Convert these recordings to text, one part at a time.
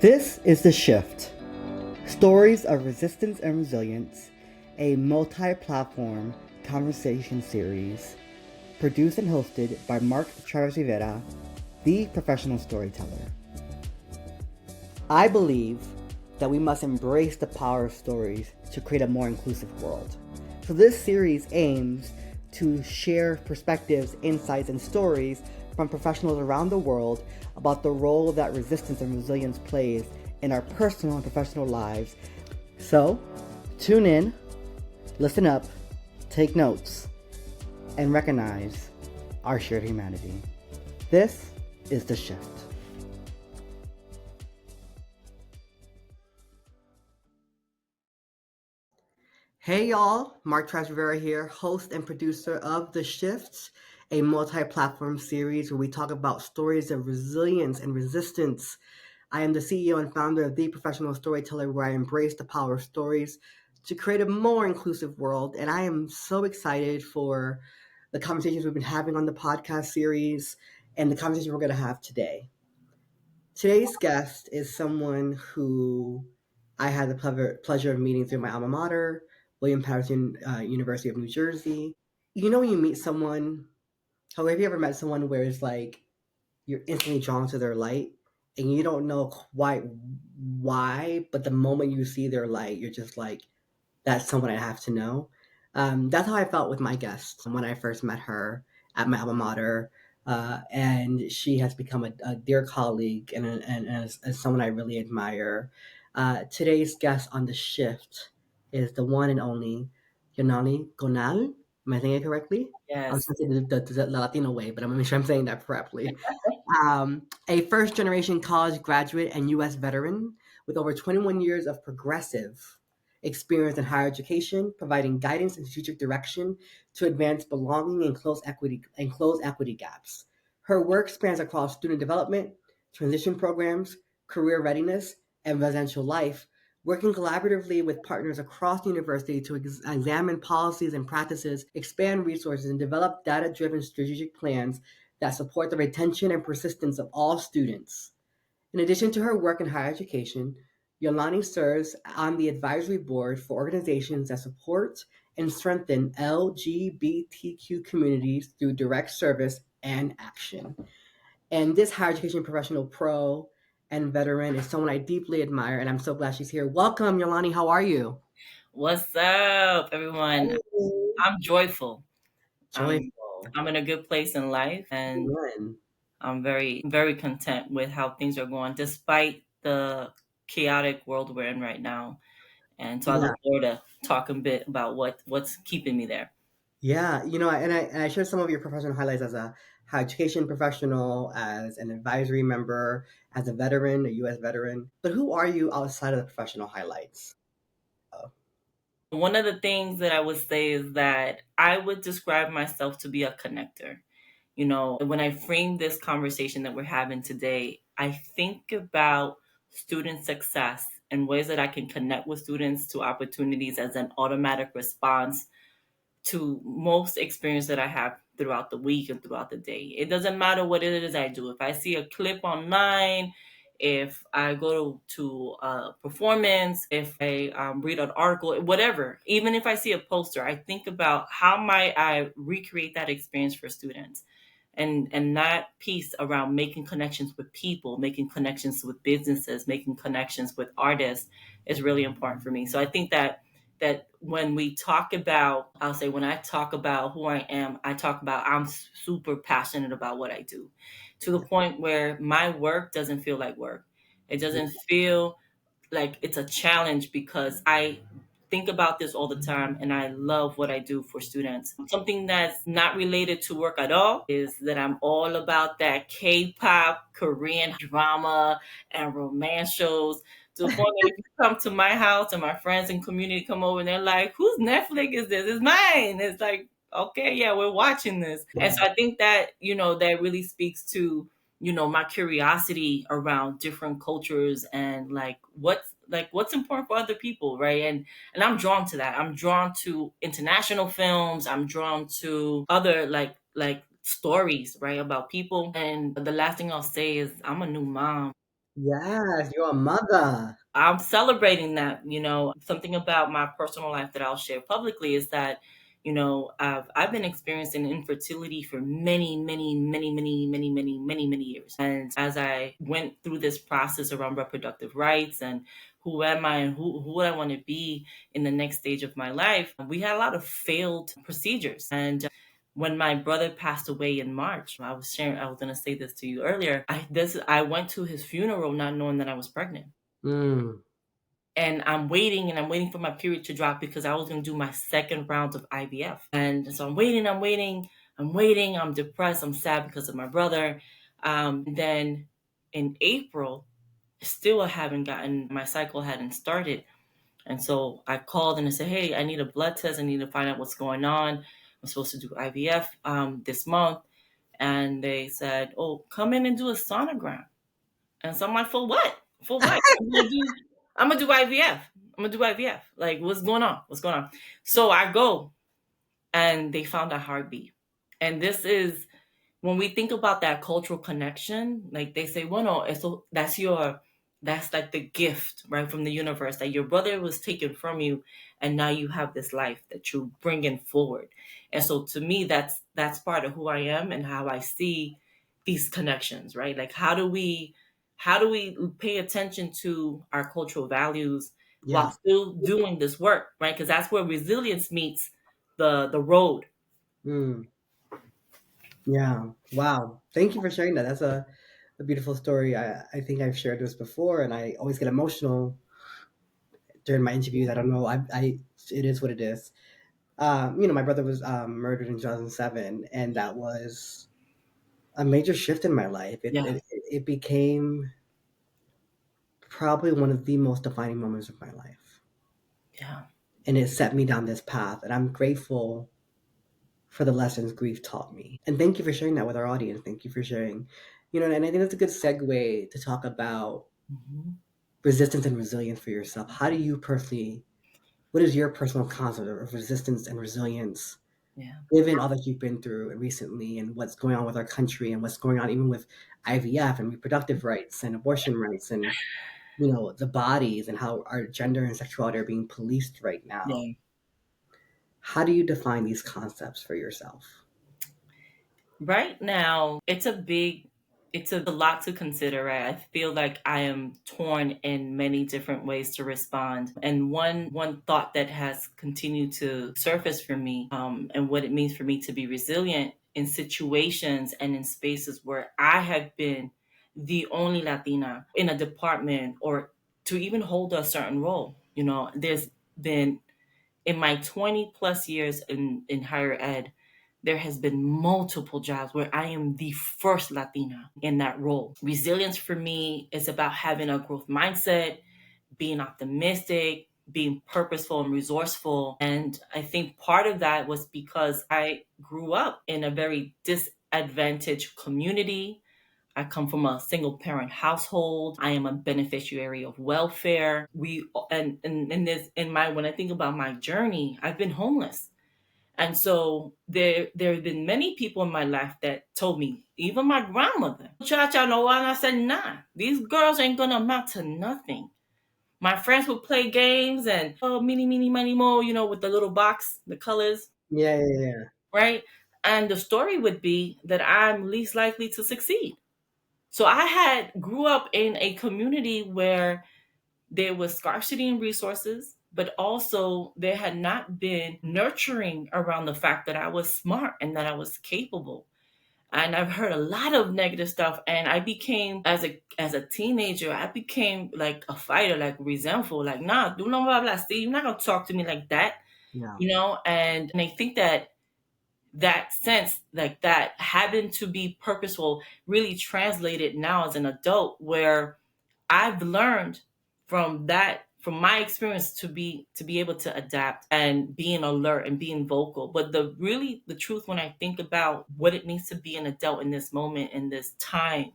This is The Shift, Stories of Resistance and Resilience, a multi-platform conversation series produced and hosted by Mark Travis Rivera, the professional storyteller. I believe that we must embrace the power of stories to create a more inclusive world. So this series aims to share perspectives, insights, and stories from professionals around the world about the role that resistance and resilience plays in our personal and professional lives. So, tune in, listen up, take notes, and recognize our shared humanity. This is The Shift. Hey y'all, Mark Travis Rivera here, host and producer of The Shift, a multi-platform series where we talk about stories of resilience and resistance. I am the CEO and founder of The Professional Storyteller, where I embrace the power of stories to create a more inclusive world. And I am so excited for the conversations we've been having on the podcast series and the conversation we're going to have today. Today's guest is someone who I had the pleasure of meeting through my alma mater, William Patterson University of New Jersey. You know when you meet someone, have you ever met someone where it's like you're instantly drawn to their light and you don't know quite why, but the moment you see their light, you're just like, that's someone I have to know. That's how I felt with my guest when I first met her at my alma mater. And she has become a dear colleague and as someone I really admire. Today's guest on The Shift is the one and only Yolany Gonell. Am I saying it correctly? I was Yes. going to say the Latino way, but I'm going to make sure I'm saying that correctly. A first generation college graduate and U.S. veteran with over 21 years of progressive experience in higher education, providing guidance and strategic direction to advance belonging and close equity gaps. Her work spans across student development, transition programs, career readiness, and residential life, working collaboratively with partners across the university to examine policies and practices, expand resources, and develop data-driven strategic plans that support the retention and persistence of all students. In addition to her work in higher education, Yolany serves on the advisory board for organizations that support and strengthen LGBTQ communities through direct service and action. And this higher education professional pro and veteran is someone I deeply admire, and I'm so glad she's here. Welcome, Yolany. How are you? What's up, everyone? Hey. I'm joyful. I'm Joyful. I'm in a good place in life, and Amen. I'm very content with how things are going, despite the chaotic world we're in right now. And so I Yeah. look forward to talking a bit about what's keeping me there. Yeah, and I shared some of your professional highlights as a higher education professional, as an advisory member, as a veteran, a U.S. veteran. But who are you outside of the professional highlights? Oh, One of the things that I would say is that I would describe myself to be a connector. When I frame this conversation that we're having today, I think about student success and ways that I can connect with students to opportunities as an automatic response to most experience that I have throughout the week and throughout the day. It doesn't matter what it is I do. If I see a clip online, if I go to a performance, if I read an article, whatever, even if I see a poster, I think about how might I recreate that experience for students. And that piece around making connections with people, making connections with businesses, making connections with artists is really important for me. So I think that when we talk about, I'll say when I talk about who I am, I talk about I'm super passionate about what I do, to the point where my work doesn't feel like work. It doesn't feel like it's a challenge because I think about this all the time and I love what I do for students. Something that's not related to work at all is that I'm all about that K-pop, Korean drama, and romance shows, to the point that if you come to my house and my friends and community come over and they're like, whose Netflix is this? It's mine. It's like, okay, yeah, we're watching this. And so I think that, that really speaks to, my curiosity around different cultures and what's important for other people, right? And I'm drawn to that. I'm drawn to international films. I'm drawn to other like stories, right, about people. And the last thing I'll say is I'm a new mom. Yes, you're a mother. I'm celebrating that. Something about my personal life that I'll share publicly is that, I've been experiencing infertility for many, many, many, many, many, many, many, many years. And as I went through this process around reproductive rights and who am I and who I want to be in the next stage of my life, we had a lot of failed procedures. And when my brother passed away in March, I was going to say this to you earlier. I went to his funeral not knowing that I was pregnant, Mm, and I'm waiting for my period to drop because I was going to do my second round of IVF. And so I'm depressed, I'm sad because of my brother. Then in April, still I haven't gotten, my cycle hadn't started. And so I called and I said, hey, I need a blood test. I need to find out what's going on. I'm supposed to do IVF this month. And they said, oh, come in and do a sonogram. And so I'm like, for what? For what? I'm gonna do IVF. I'm gonna do IVF. Like, what's going on? What's going on? So I go, and they found a heartbeat. And this is when we think about that cultural connection, like they say, well, no, that's like the gift, right, from the universe that your brother was taken from you, and now you have this life that you're bringing forward. And so to me, that's part of who I am and how I see these connections, right? Like, how do we pay attention to our cultural values while yeah. still doing this work, right? Because that's where resilience meets the road. Mm, yeah. Wow. Thank you for sharing that. That's a beautiful story. I think I've shared this before, and I always get emotional during my interviews. I don't know. It is what it is. My brother was murdered in 2007, and that was a major shift in my life. Yeah, It became probably one of the most defining moments of my life, yeah. and it set me down this path. And I'm grateful for the lessons grief taught me. And thank you for sharing that with our audience. Thank you for sharing. And I think that's a good segue to talk about Mhm. resistance and resilience for yourself. How do you personally, what is your personal concept of resistance and resilience, Yeah, given all that you've been through and recently and what's going on with our country and what's going on even with IVF and reproductive rights and abortion rights and, the bodies and how our gender and sexuality are being policed right now? yeah. How do you define these concepts for yourself? Right now, it's a lot to consider, right? I feel like I am torn in many different ways to respond. And one thought that has continued to surface for me, and what it means for me to be resilient in situations and in spaces where I have been the only Latina in a department or to even hold a certain role. There's been in my 20 plus years in higher ed, there has been multiple jobs where I am the first Latina in that role. Resilience for me is about having a growth mindset, being optimistic, being purposeful and resourceful. And I think part of that was because I grew up in a very disadvantaged community. I come from a single parent household. I am a beneficiary of welfare. We and in this in my when I think about my journey, I've been homeless. And so there have been many people in my life that told me, even my grandmother, cha no, and I said, nah, these girls ain't gonna amount to nothing. My friends would play games and mini mini money mo, with the little box, the colors, Yeah, yeah, yeah. right? And the story would be that I'm least likely to succeed. So I had grew up in a community where there was scarcity in resources, but also there had not been nurturing around the fact that I was smart and that I was capable. And I've heard a lot of negative stuff, and I became as a teenager, I became like a fighter, like resentful, like nah, do no blah blah. See, you're not gonna talk to me like that, Yeah. And I think that sense, like that having to be purposeful, really translated now as an adult, where I've learned from my experience to be able to adapt and being alert and being vocal. But the truth, when I think about what it means to be an adult in this moment, in this time,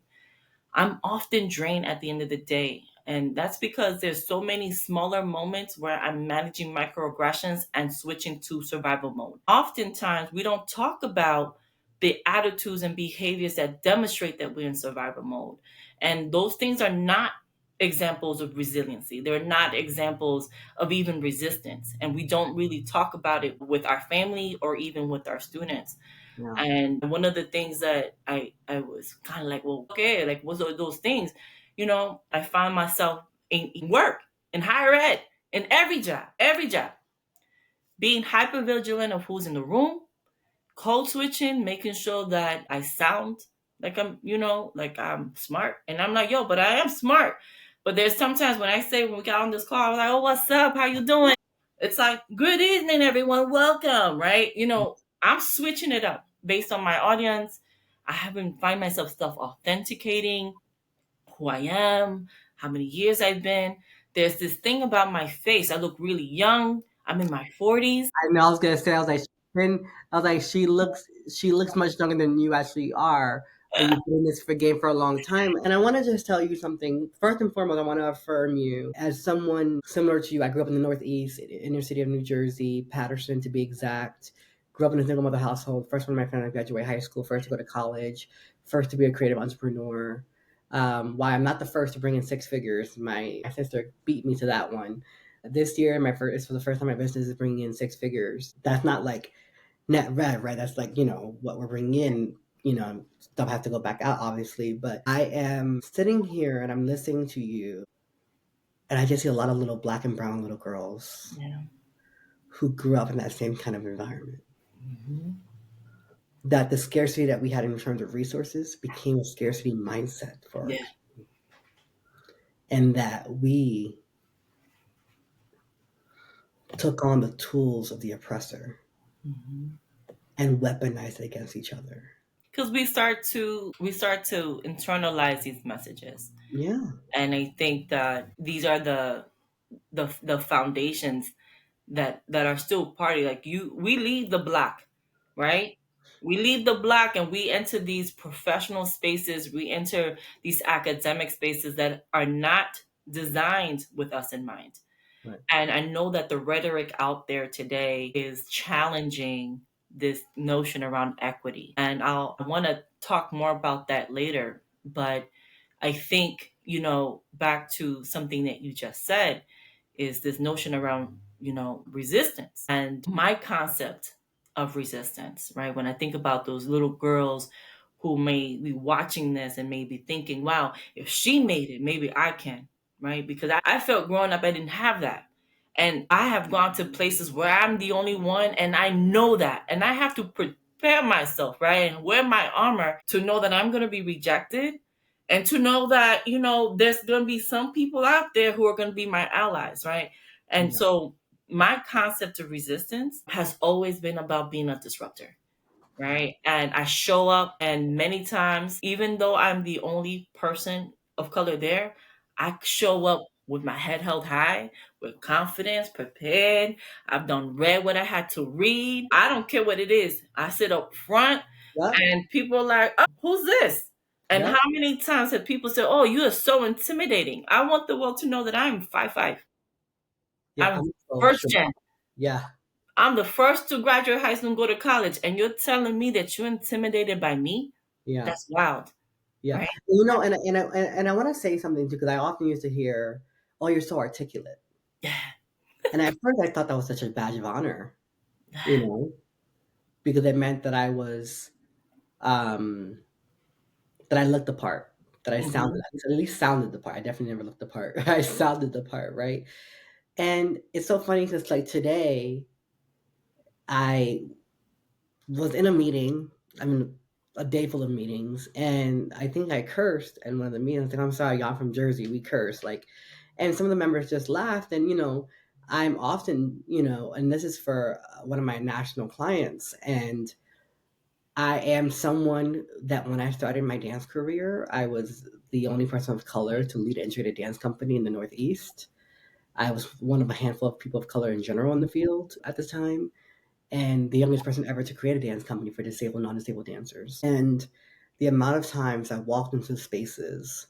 I'm often drained at the end of the day. And that's because there's so many smaller moments where I'm managing microaggressions and switching to survival mode. Oftentimes we don't talk about the attitudes and behaviors that demonstrate that we're in survival mode. And those things are not examples of resiliency. They're not examples of even resistance. And we don't really talk about it with our family or even with our students. Yeah. And one of the things that I was kind of like, well, okay, like, what's those things? I find myself in work, in higher ed, in every job, being hyper vigilant of who's in the room, code switching, making sure that I sound like like I'm smart. And I'm like, yo, but I am smart. But there's sometimes when I say, when we got on this call, I was like, oh, what's up? How you doing? It's like, good evening, everyone. Welcome, right? I'm switching it up based on my audience. I haven't find myself self authenticating who I am, how many years I've been. There's this thing about my face. I look really young. I'm in my 40s. I know. I was gonna say. I was like, she looks much younger than you actually are. But you've been in this for game for a long time. And I want to just tell you something. First and foremost, I want to affirm you as someone similar to you. I grew up in the Northeast, inner city of New Jersey, Patterson to be exact. Grew up in a single mother household. First one in my family to graduate high school. First to go to college. First to be a creative entrepreneur. Why I'm not the first to bring in six figures. My sister beat me to that one. This year, my first, it's for the first time my business is bringing in six figures. That's not like net rev, right? That's like, what we're bringing in, stuff have to go back out, obviously. But I am sitting here and I'm listening to you, and I just see a lot of little black and brown little girls Yeah. who grew up in that same kind of environment. Mhm. That the scarcity that we had in terms of resources became a scarcity mindset for Yeah. us. And that we took on the tools of the oppressor Mhm. and weaponized it against each other. Because we start to internalize these messages, Yeah, and I think that these are the foundations that are still party. Like, we leave the block, right? We leave the block and we enter these professional spaces, we enter these academic spaces that are not designed with us in mind. right. And I know that the rhetoric out there today is challenging this notion around equity. And I want to talk more about that later. But I think, back to something that you just said, is this notion around, resistance. And my concept of resistance, right? When I think about those little girls who may be watching this and may be thinking, wow, if she made it, maybe I can, right? Because I felt growing up, I didn't have that. And I have gone to places where I'm the only one, and I know that. And I have to prepare myself, right? And wear my armor to know that I'm going to be rejected, and to know that, there's going to be some people out there who are going to be my allies, right? And Yeah, so my concept of resistance has always been about being a disruptor, right? And I show up, and many times, even though I'm the only person of color there, I show up with my head held high, with confidence, prepared. I've done read what I had to read. I don't care what it is. I sit up front, yep, and people are like, oh, who's this? And yep, how many times have people said, oh, you are so intimidating? I want the world to know that I'm 5'5". yeah. I'm I'm so first sure. gen. Yeah, I'm the first to graduate high school and go to college, and you're telling me that you're intimidated by me? yeah, That's wild, yeah. right? And I want to say something too, because I often used to hear, "Oh, you're so articulate," Yeah. and at first I thought that was such a badge of honor, you know, because it meant that um, that I looked the part, that I sounded, Mhm. at least sounded the part. I definitely never looked the part. I sounded the part, right? And it's so funny because like today, I was in a meeting. I mean, a day full of meetings, and I think I cursed in one of the meetings. Like, I'm sorry, y'all from Jersey, we curse. Like, and some of the members just laughed. And I'm often, and this is for one of my national clients, and I am someone that when I started my dance career, I was the only person of color to lead an integrated dance company in the Northeast. I was one of a handful of people of color in general in the field at the time, and the youngest person ever to create a dance company for disabled, non-disabled dancers. And the amount of times I walked into spaces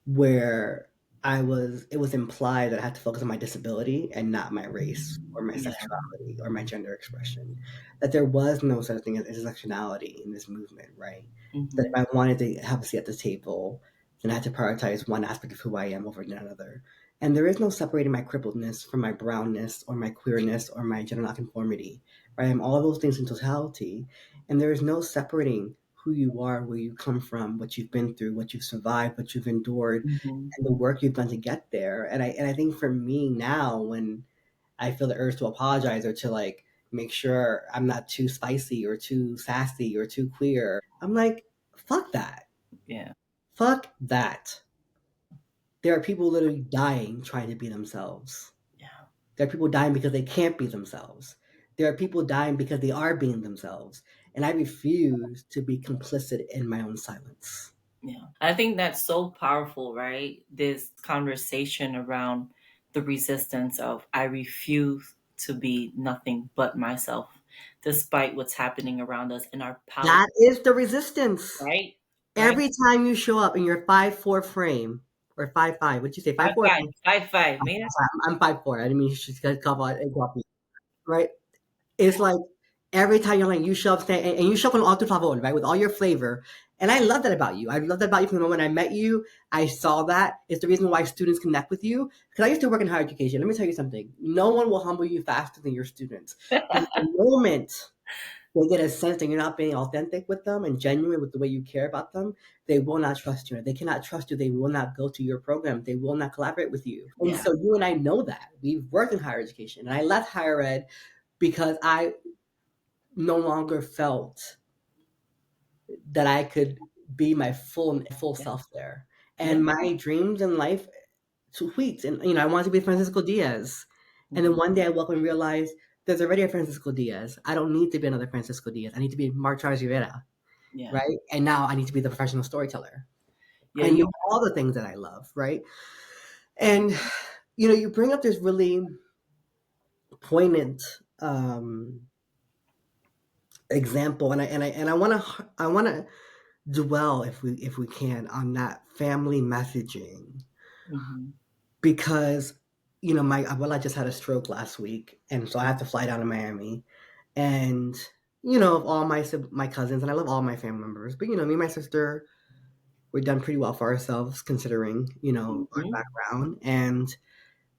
where it was implied that I had to focus on my disability and not my race or my Yeah. sexuality or my gender expression. That there was no such thing as intersectionality in this movement, right? That Hmm. if I wanted to have a seat at the table, then I had to prioritize one aspect of who I am over another. And there is no separating my crippledness from my brownness or my queerness or my gender nonconformity, right? I'm all those things in totality. And there is no separating who you are, where you come from, what you've been through, what you've survived, what you've endured, Hmm. and the work you've done to get there. And I think for me now, when I feel the urge to apologize or to like make sure I'm not too spicy or too sassy or too queer, I'm like, fuck that. Yeah. Fuck that. There are people literally dying trying to be themselves. Yeah. There are people dying because they can't be themselves. There are people dying because they are being themselves. And I refuse to be complicit in my own silence. Yeah. I think that's so powerful, right? This conversation around the resistance of I refuse to be nothing but myself, despite what's happening around us in our power, That is the resistance. right? Right? Every time you show up in your 5'4" frame or 5'5", what'd you say? Five 5'4"? five, 5'5", I'm mira. sorry, I'm 5'4". I didn't mean she's gonna come on and drop me, right? It's like every time you're like you show up and you show up on all tu favor, right? With all your flavor. And I love that about you. I love that about you from the moment I met you. I saw that. It's the reason why students connect with you. Because I used to work in higher education. Let me tell you something. No one will humble you faster than your students. Because the moment they get a sense that you're not being authentic with them and genuine with the way you care about them, they will not trust you. If they cannot trust you, they will not go to your program. They will not collaborate with you. And Yeah. so you and I know that. We've worked in higher education. And I left higher ed because I no longer felt that I could be my full Yeah. self there. Yeah. And my dreams in life to wheat. And I wanted to be Francisco Diaz. And then Hmm. one day I woke up and realized there's already a Francisco Diaz. I don't need to be another Francisco Diaz. I need to be Mark Charles Rivera, Yeah. right? And now I need to be the professional storyteller Yeah. and You. do all the things that I love, right? And you bring up this really poignant example, and I want to dwell, if we can, on that family messaging, Hmm. because my abuela just had a stroke last week, and so I have to fly down to Miami. And of all my cousins, and I love all my family members, but me and my sister, we've done pretty well for ourselves considering our Hmm. background. And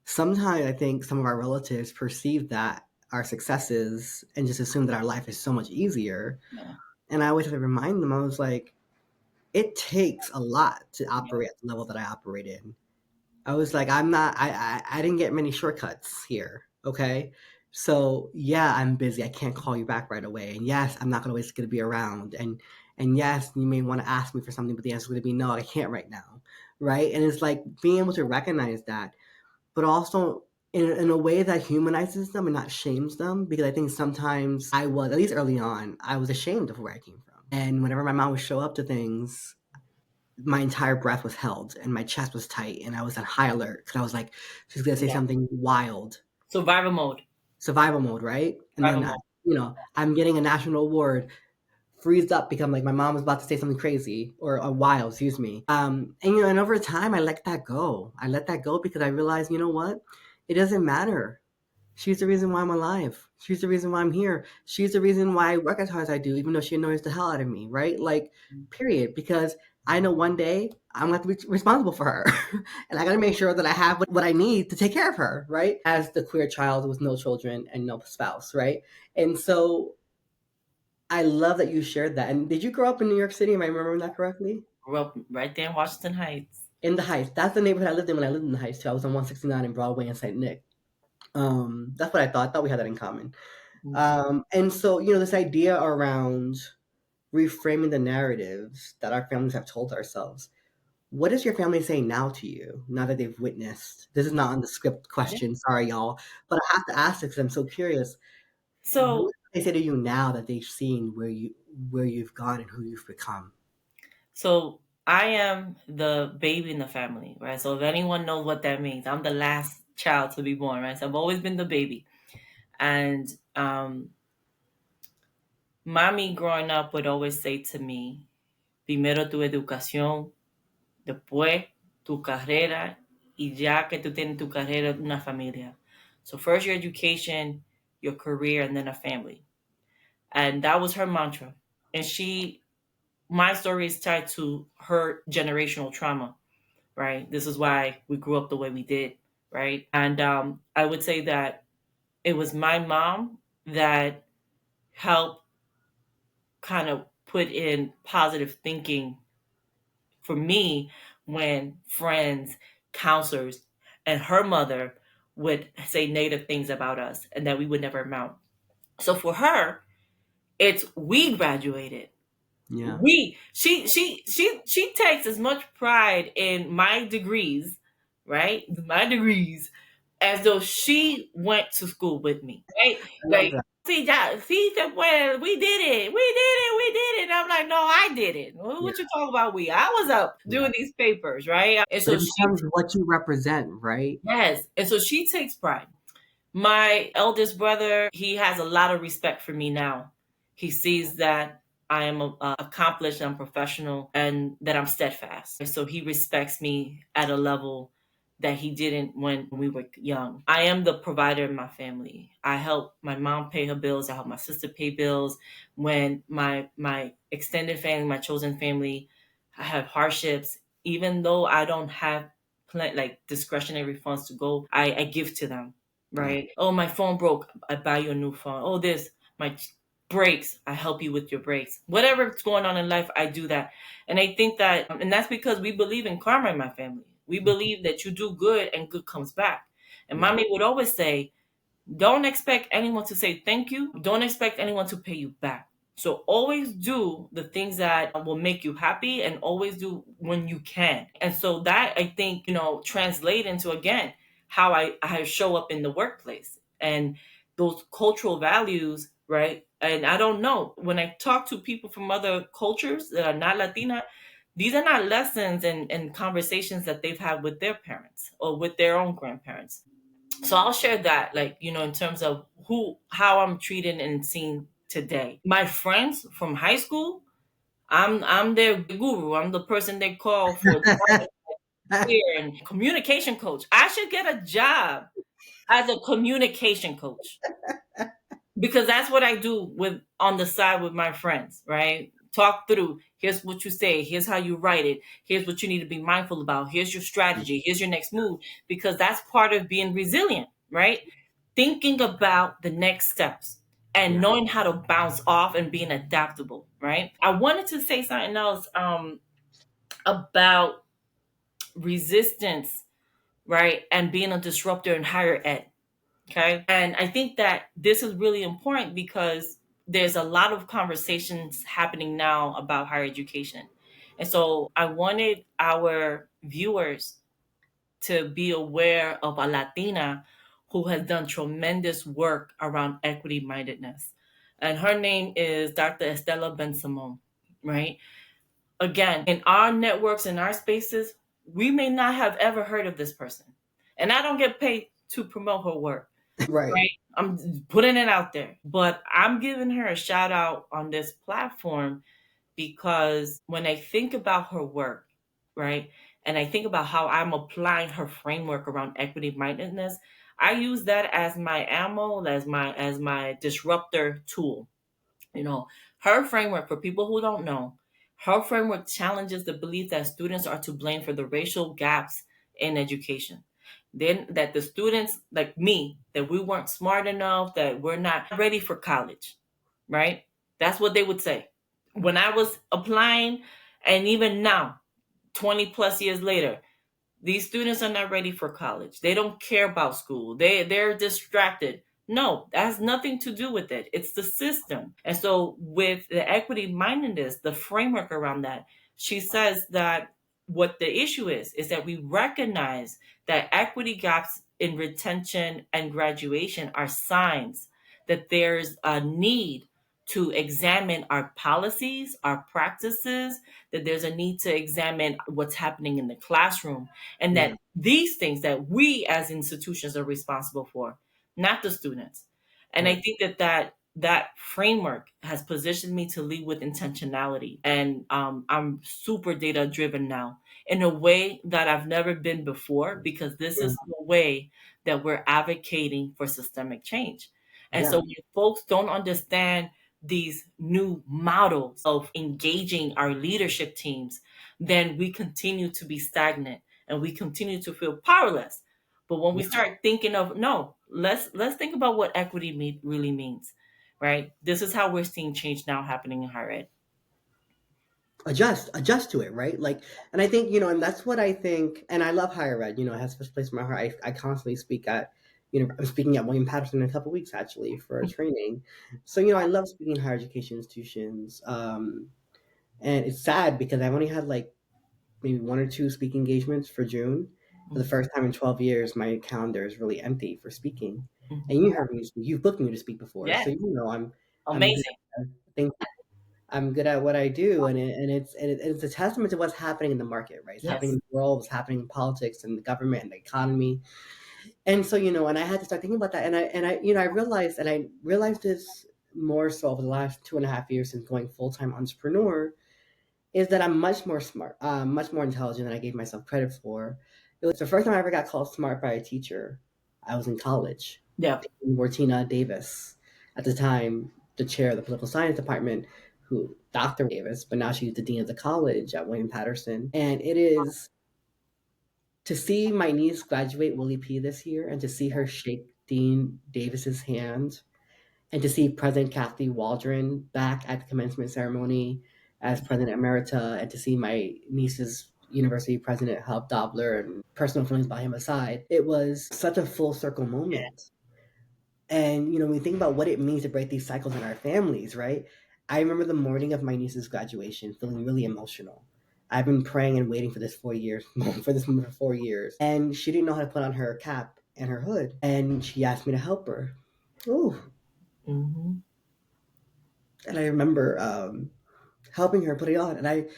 sometimes I think some of our relatives perceive that our successes and just assume that our life is so much easier. Yeah. And I always have to remind them, I was like, it takes a lot to Yeah. operate at the level that I operate in. I was like, I'm not. I didn't get many shortcuts here. Okay, so yeah, I'm busy. I can't call you back right away. And yes, I'm not always going to be around. And yes, you may want to ask me for something, but the answer is going to be no. I can't right now. Right? And it's like being able to recognize that, but also in a way that humanizes them and not shames them. Because I think sometimes I was, at least early on, I was ashamed of where I came from. And whenever my mom would show up to things, my entire breath was held and my chest was tight and I was on high alert because I was like, she's gonna say Yeah. something wild. Survival mode. Survival mode, right? And Survival then mode. I'm getting a national award, freezed up because like my mom was about to say something crazy or wild, excuse me. And and over time I let that go. I let that go because I realized, what? It doesn't matter. She's the reason why I'm alive. She's the reason why I'm here. She's the reason why I work as hard as I do, even though she annoys the hell out of me, right? Like, period. Because I know one day I'm going to have to be responsible for her. And I got to make sure that I have what I need to take care of her, right? As the queer child with no children and no spouse, right? And so I love that you shared that. And did you grow up in New York City? Am I remembering that correctly? Grew up right there in Washington Heights. In the Heights. That's the neighborhood I lived in when I lived in the Heights, too. I was on 169 in Broadway and St. Nick. That's what I thought. I thought we had that in common. Hmm. And so, this idea around reframing the narratives that our families have told ourselves. What is your family saying now to you, now that they've witnessed? This is not on the script Yeah. question, sorry, y'all, but I have to ask it because I'm so curious. What So do they say to you now that they've seen where you've gone and who you've become? So I am the baby in the family, right? So if anyone knows what that means, I'm the last child to be born, right? So I've always been the baby. And mommy growing up would always say to me, primero tu educación, después tu carrera y ya que tú tienes tu carrera, una familia. So first your education, your career, and then a family. And that was her mantra. And my story is tied to her generational trauma, right? This is why we grew up the way we did, right? And I would say that it was my mom that helped kind of put in positive thinking for me when friends, counselors, and her mother would say negative things about us and that we would never amount. So for her, it's we graduated. Yeah. She takes as much pride in my degrees, right? My degrees, as though she went to school with me, right? I love Like, that. see, ya, see, well, we did it, we did it, we did it. And I'm like, no, I did it. Yeah. What you talking about? I was up Yeah. doing these papers, right? And But so it she, becomes what you represent, right? yes, and so she takes pride. My eldest brother, he has a lot of respect for me now. He sees that I am accomplished, I'm professional, and that I'm steadfast. So he respects me at a level that he didn't when we were young. I am the provider in my family. I help my mom pay her bills. I help my sister pay bills. When my extended family, my chosen family, have hardships, even though I don't have like discretionary funds to go, I give to them, Yeah. right? Oh, my phone broke. I buy you a new phone. Oh, this, my brakes. I help you with your brakes. Whatever's going on in life, I do that. And I think that, and that's because we believe in karma in my family. We believe that you do good and good comes back. And Yeah. mommy would always say, don't expect anyone to say thank you. Don't expect anyone to pay you back. So always do the things that will make you happy and always do when you can. And so that I think, translate into again how I show up in the workplace and those cultural values, right? And I don't know, when I talk to people from other cultures that are not Latina, these are not lessons and conversations that they've had with their parents or with their own grandparents. So I'll share that, like, in terms of how I'm treated and seen today. My friends from high school, I'm their guru. I'm the person they call for clear and communication coach. I should get a job as a communication coach because that's what I do with on the side with my friends, right? Talk through, here's what you say, here's how you write it, here's what you need to be mindful about, here's your strategy, here's your next move, because that's part of being resilient, right? Thinking about the next steps and Yeah. knowing how to bounce off and being adaptable, right? I wanted to say something else about resistance, right? And being a disruptor in higher ed. Okay. And I think that this is really important because there's a lot of conversations happening now about higher education. And so I wanted our viewers to be aware of a Latina who has done tremendous work around equity mindedness. And her name is Dr. Estela Ben Simon, right? Again, in our networks, in our spaces, we may not have ever heard of this person. And I don't get paid to promote her work, Right. right? I'm putting it out there, but I'm giving her a shout out on this platform because when I think about her work, right, and I think about how I'm applying her framework around equity mindedness, I use that as my ammo, as my disruptor tool. You know, her framework, for people who don't know, her framework challenges the belief that students are to blame for the racial gaps in education. Then that the students like me, that we weren't smart enough, that we're not ready for college, right? That's what they would say. When I was applying, and even now, 20 plus years later, these students are not ready for college. They don't care about school. They're distracted. No, that has nothing to do with it. It's the system. And so with the equity mindedness, the framework around that, she says that what the issue is that we recognize that equity gaps in retention and graduation are signs that there's a need to examine our policies, our practices, that there's a need to examine what's happening in the classroom, and Yeah. that these things that we as institutions are responsible for, not the students. And I Right. think that that framework has positioned me to lead with intentionality. And I'm super data driven now in a way that I've never been before, because this Mm, is the way that we're advocating for systemic change. And so yeah. when folks don't understand these new models of engaging our leadership teams, then we continue to be stagnant and we continue to feel powerless. But when we Yeah. start thinking of, no, let's think about what equity really means, right? This is how we're seeing change now happening in higher ed. Adjust to it, right? Like, and I think, and that's what I think. And I love higher ed, it has a special place in my heart. I constantly speak at, I'm speaking at William Patterson in a couple weeks actually for a training. So, I love speaking in higher education institutions. And it's sad because I've only had like maybe one or two speaking engagements for June. For the Mhm, first time in 12 years, my calendar is really empty for speaking. And mhm. you heard me speak. You've booked me to speak before, Yeah, so I'm good. amazing. At, I'm good at what I do, and it's a testament to what's happening in the market, right? It's happening in Yes. the world, it's happening in politics and the government and the economy. And so, and I had to start thinking about that, and I realized this more so over the last 2.5 years since going full time entrepreneur, is that I'm much more smart, much more intelligent than I gave myself credit for. It was the first time I ever got called smart by a teacher. I was in college. Yeah. Martina Davis, at the time, the chair of the political science department, who Dr. Davis, but now she's the dean of the college at William Patterson. And it is to see my niece graduate Willie P this year and to see her shake Dean Davis's hand and to see President Kathy Waldron back at the commencement ceremony as President Emerita, and to see my niece's university president, Hub Dobler, and personal feelings by him aside, it was such a full circle Yeah. moment. And, when we think about what it means to break these cycles in our families, right? I remember the morning of my niece's graduation feeling really emotional. I've been praying and waiting for this 4 years, for this moment for 4 years. And she didn't know how to put on her cap and her hood. And she asked me to help her. Ooh. Hmm. And I remember helping her put it on, and I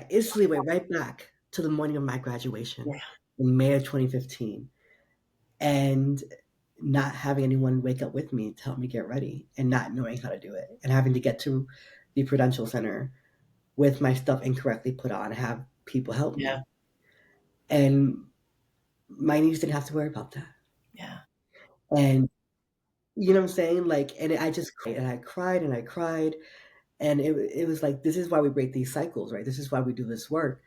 instantly went right back to the morning of my graduation Yeah. in May of 2015, and not having anyone wake up with me to help me get ready, and not knowing how to do it, and having to get to the Prudential Center with my stuff incorrectly put on, and have people help Yeah. me, and my niece didn't have to worry about that, Yeah. and you know what I'm saying, like, and I just cried and I cried and I cried, and it was like, this is why we break these cycles, right? This is why we do this work,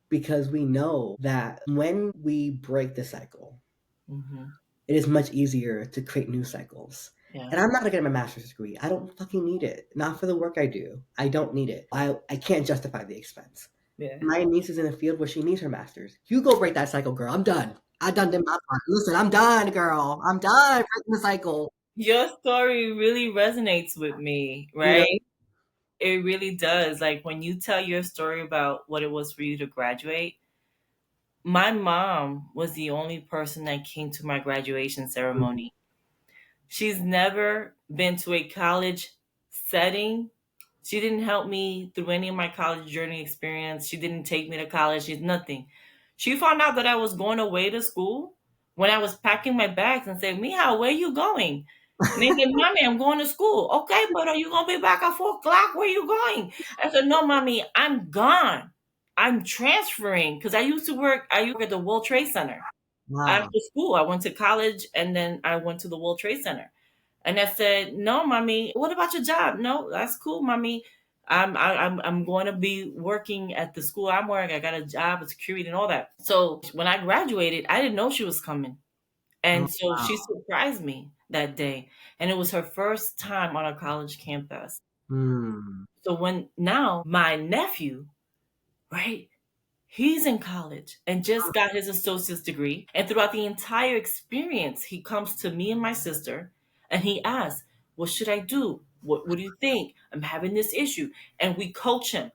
because we know that when we break the cycle, Hmm. it is much easier to create new cycles. Yeah. And I'm not gonna get my master's degree. I don't fucking need it. Not for the work I do. I don't need it. I can't justify the expense. Yeah. My niece is in a field where she needs her master's. You go break that cycle, girl. I'm done. I done did my part. Listen, I'm done, girl. I'm done breaking the cycle. Your story really resonates with me, You know? right? It really does. Like when you tell your story about what it was for you to graduate, my mom was the only person that came to my graduation ceremony. She's never been to a college setting. She didn't help me through any of my college journey experience. She didn't take me to college. She's nothing. She found out that I was going away to school when I was packing my bags and said, Mija, where you going? And they said, Mommy, I'm going to school. Okay, but are you going to be back at 4 o'clock? Where you going? I said, No, Mommy, I'm gone. I'm transferring because I used to work at the World Trade Center. Wow. After school, I went to college and then I went to the World Trade Center. And I said, "No, mommy. What about your job? No, that's cool, mommy. I'm going to be working at the school I'm working. I got a job with security and all that." So when I graduated, I didn't know she was coming, Oh, and so she wow. surprised me that day. And it was her first time on a college campus. Hmm. So when now my nephew, right? He's in college and just got his associate's degree. And throughout the entire experience, he comes to me and my sister and he asks, what should I do? What do you think? I'm having this issue. And we coach him.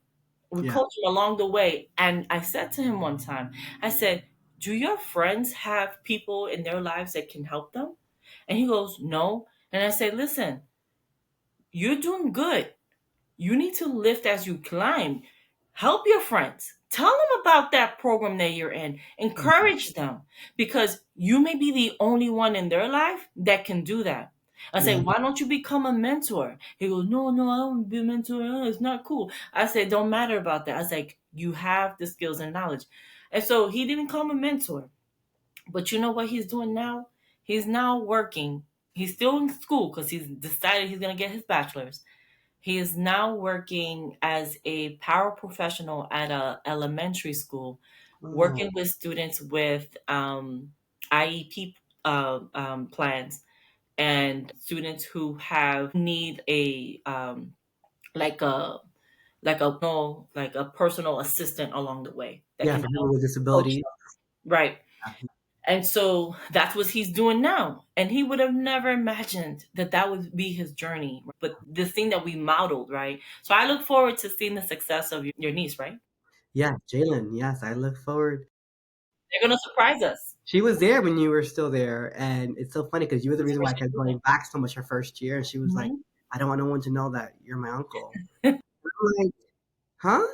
We Yeah. coach him along the way. And I said to him one time, I said, do your friends have people in their lives that can help them? And he goes, no. And I said, listen, you're doing good. You need to lift as you climb. Help your friends. Tell them about that program that you're in. Mhm. Encourage them because you may be the only one in their life that can do that. I say, Yeah. why don't you become a mentor? He goes, no, no, I don't want to be a mentor. It's not cool. I said, don't matter about that. I was like, you have the skills and knowledge. And so he didn't become a mentor. But you know what he's doing now? He's now working. He's still in school because he's decided he's going to get his bachelor's. He is now working as a paraprofessional at a elementary school, Oh, working with students with IEP plans and students who have need a like a no like a personal assistant along the way that yeah, can for people help with coach disabilities. them. Right. And so that's what he's doing now. And he would have never imagined that that would be his journey. But this thing that we modeled, right? So I look forward to seeing the success of your niece, right? Yeah, Jalen, yes, I look forward. They're going to surprise us. She was there when you were still there, and it's so funny because you were the That's reason where why I she's kept doing. going back so much her first year, and she was like, Mhm. "I don't want no one to know that you're my uncle." I'm like, "Huh?"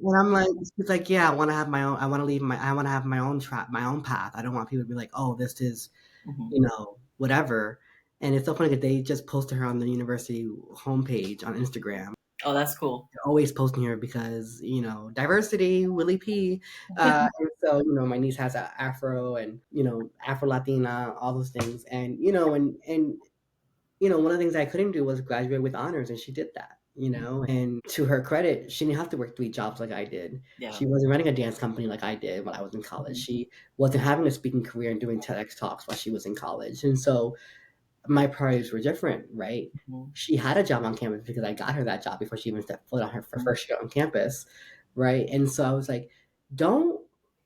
And I'm like, she's like, "Yeah, I wanna have my own. I wanna have my own my own path. I don't want people to be like, oh, this is, Mhm. whatever." And it's so funny that they just posted her on the university homepage on Instagram. Oh, that's cool. They're always posting her because, diversity, Willie P. And so, my niece has a afro and, Afro Latina, all those things. And, one of the things I couldn't do was graduate with honors, and she did that. And to her credit, she didn't have to work 3 jobs like I did. Yeah. She wasn't running a dance company like I did when I was in college. Mhm. She wasn't having a speaking career and doing TEDx talks while she was in college. And so my priorities were different, right? Mhm. She had a job on campus because I got her that job before she even stepped foot on her Mhm. first year on campus, right? And so I was like, don't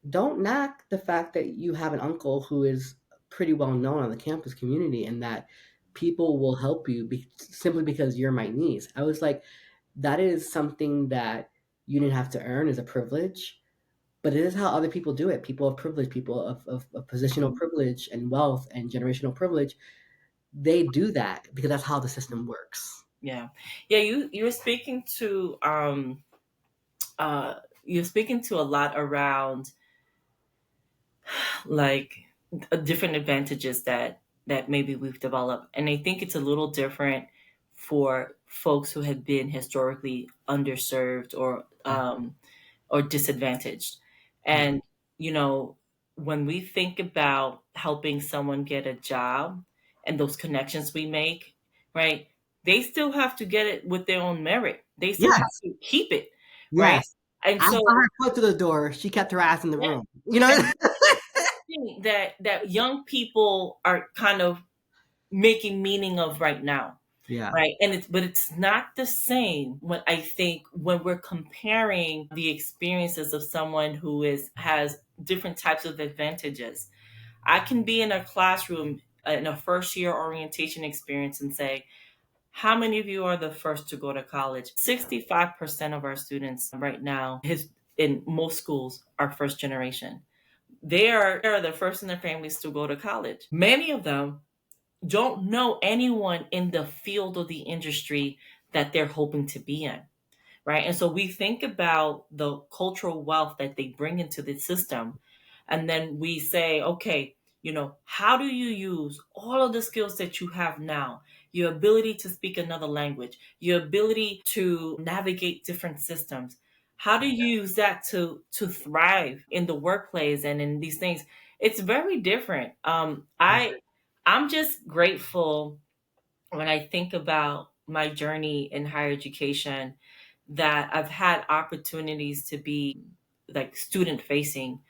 don't knock the fact that you have an uncle who is pretty well known on the campus community and that people will help you simply because you're my niece. I was like, that is something that you didn't have to earn as a privilege, but it is how other people do it. People of privilege, people of positional Mhm. privilege and wealth and generational privilege, they do that because that's how the system works. Yeah. Yeah, you're speaking to you're speaking to a lot around like different advantages that maybe we've developed, and I think it's a little different for folks who have been historically underserved Yeah, or disadvantaged. yeah, And you know, when we think about helping someone get a job and those connections we make, right, they still have to get it with their own merit. They still have yes, to keep it, right? yes. And I so saw her foot to the door. She kept her ass in the yeah, room. thing that young people are kind of making meaning of right now, Yeah, right? And it's not the same when I think when we're comparing the experiences of someone who is has different types of advantages. I can be in a classroom in a first year orientation experience and say, how many of you are the first to go to college? 65% of our students right now his in most schools are first generation. They are the first in their families to go to college. Many of them don't know anyone in the field or the industry that they're hoping to be in, right? And so we think about the cultural wealth that they bring into the system. And then we say, okay, how do you use all of the skills that you have now? Your ability to speak another language, your ability to navigate different systems. How do you use that to thrive in the workplace and in these things? It's very different. I'm just grateful when I think about my journey in higher education that I've had opportunities to be like student facing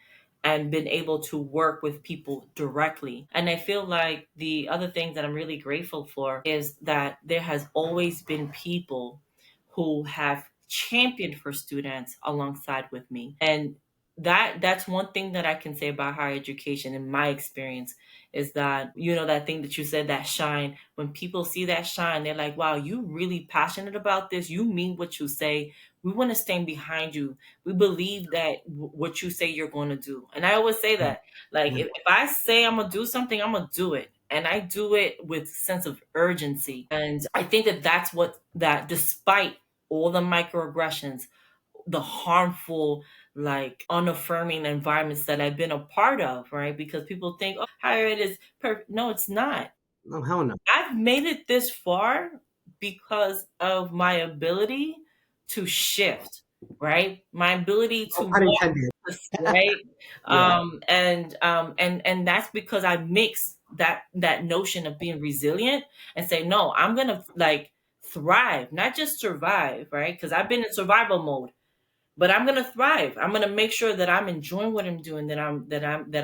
and been able to work with people directly. And I feel like the other thing that I'm really grateful for is that there has always been people who have championed for students alongside with me. And that's one thing that I can say about higher education in my experience is that that thing that you said, that shine, when people see that shine, they're like, wow, you really passionate about this, you mean what you say, we want to stand behind you, we believe that what you say you're going to do. And I always say yeah, that, like, yeah, if I say I'm going to do something, I'm going to do it, and I do it with sense of urgency. And I think that that's what that despite all the microaggressions, the harmful, like unaffirming environments that I've been a part of, right? Because people think, oh, higher ed is perfect. No, it's not. Oh, hell no. I've made it this far because of my ability to shift, right? My ability Oh, to pun walk intended. this, right? Yeah, And that's because I mix that notion of being resilient and say, no, I'm gonna like thrive, not just survive, right? Because I've been in survival mode, but I'm gonna thrive. I'm gonna make sure that I'm enjoying what I'm doing, that